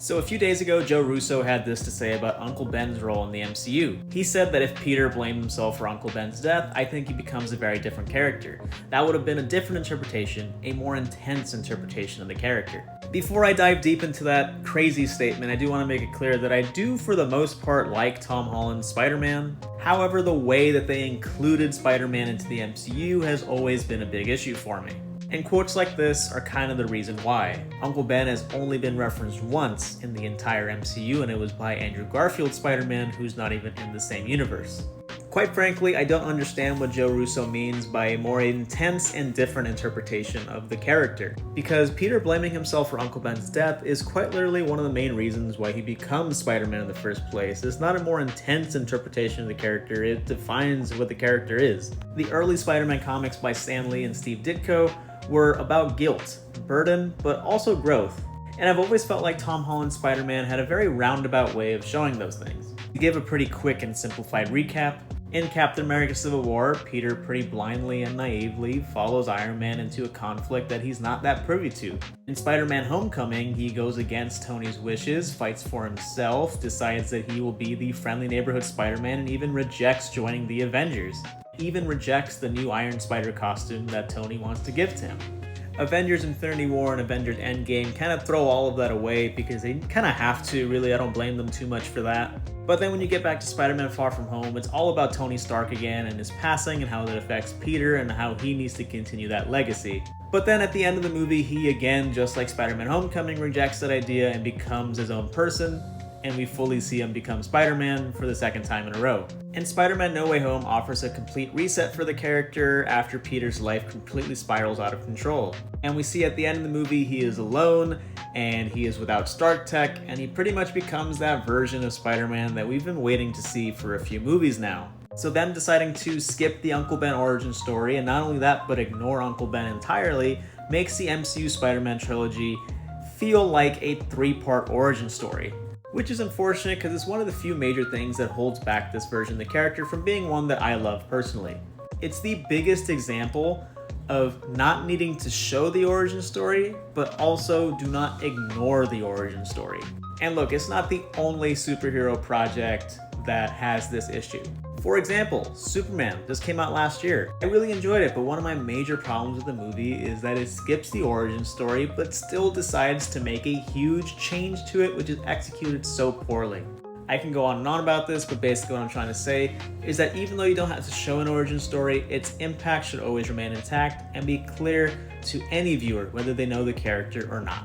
So a few days ago, Joe Russo had this to say about Uncle Ben's role in the MCU. He said that if Peter blamed himself for Uncle Ben's death, I think he becomes a very different character. That would have been a different interpretation, a more intense interpretation of the character. Before I dive deep into that crazy statement, I do want to make it clear that I do for the most part like Tom Holland's Spider-Man. However, the way that they included Spider-Man into the MCU has always been a big issue for me. And quotes like this are kind of the reason why. Uncle Ben has only been referenced once in the entire MCU, and it was by Andrew Garfield's Spider-Man, who's not even in the same universe. Quite frankly, I don't understand what Joe Russo means by a more intense and different interpretation of the character, because Peter blaming himself for Uncle Ben's death is quite literally one of the main reasons why he becomes Spider-Man in the first place. It's not a more intense interpretation of the character, it defines what the character is. The early Spider-Man comics by Stan Lee and Steve Ditko were about guilt, burden, but also growth. And I've always felt like Tom Holland's Spider-Man had a very roundabout way of showing those things. To give a pretty quick and simplified recap, in Captain America Civil War, Peter pretty blindly and naively follows Iron Man into a conflict that he's not that privy to. In Spider-Man Homecoming, he goes against Tony's wishes, fights for himself, decides that he will be the friendly neighborhood Spider-Man, and even rejects joining the Avengers. Even rejects the new Iron Spider costume that Tony wants to give to him. Avengers Infinity War and Avengers Endgame kind of throw all of that away because they kind of have to, really. I don't blame them too much for that. But then when you get back to Spider-Man Far From Home, it's all about Tony Stark again and his passing and how that affects Peter and how he needs to continue that legacy. But then at the end of the movie, he again, just like Spider-Man Homecoming, rejects that idea and becomes his own person, and we fully see him become Spider-Man for the second time in a row. And Spider-Man No Way Home offers a complete reset for the character after Peter's life completely spirals out of control. And we see at the end of the movie he is alone, and he is without Stark Tech, and he pretty much becomes that version of Spider-Man that we've been waiting to see for a few movies now. So them deciding to skip the Uncle Ben origin story, and not only that, but ignore Uncle Ben entirely, makes the MCU Spider-Man trilogy feel like a three-part origin story. Which is unfortunate because it's one of the few major things that holds back this version of the character from being one that I love personally. It's the biggest example of not needing to show the origin story, but also do not ignore the origin story. And look, it's not the only superhero project that has this issue. For example, Superman just came out last year. I really enjoyed it, but one of my major problems with the movie is that it skips the origin story, but still decides to make a huge change to it, which is executed so poorly. I can go on and on about this, but basically what I'm trying to say is that even though you don't have to show an origin story, its impact should always remain intact and be clear to any viewer, whether they know the character or not.